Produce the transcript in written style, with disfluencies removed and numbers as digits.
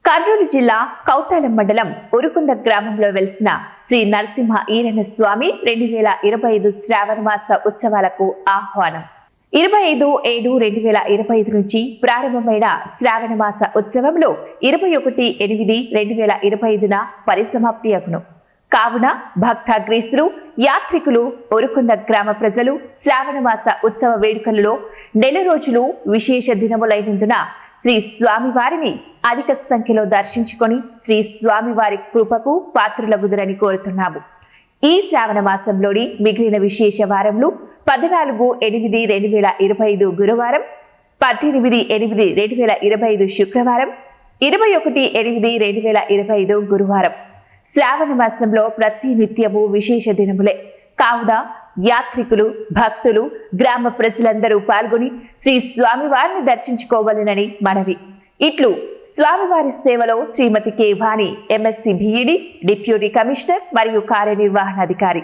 కర్నూలు జిల్లా కౌతాలం మండలం ఉరుకుంద గ్రామంలో వెలిసిన శ్రీ నరసింహ ఈరణ స్వామి 2025 శ్రావణ మాస ఉత్సవాలకు ఆహ్వానం. 25/7/2025 నుంచి ప్రారంభమైన శ్రావణ మాస ఉత్సవంలో 21/8/2025న పరిసమాప్తి అగును. కావున భక్తాగ్రేసులు, యాత్రికులు, ఉరుకుంద గ్రామ ప్రజలు శ్రావణ మాస ఉత్సవ వేడుకలలో నెల రోజులు విశేష దినములైనందున శ్రీ స్వామివారిని అధిక సంఖ్యలో దర్శించుకొని శ్రీ స్వామివారి కృపకు పాత్రులగుదురని కోరుతున్నాము. ఈ శ్రావణ మాసంలోని మిగిలిన విశేష వారములు 14/8/2025 గురువారం, 18/8/2025 శుక్రవారం, 21/8/2025 గురువారం. శ్రావణ మాసంలో ప్రతి నిత్యము విశేష దినములే కావున యాత్రికులు, భక్తులు, గ్రామ ప్రజలందరూ పాల్గొని శ్రీ స్వామివారిని దర్శించుకోవాలనని మనవి. ఇట్లు స్వామివారి సేవలో శ్రీమతి కె వాణి, MSc BEd, డిప్యూటీ కమిషనర్ మరియు కార్యనిర్వహణాధికారి.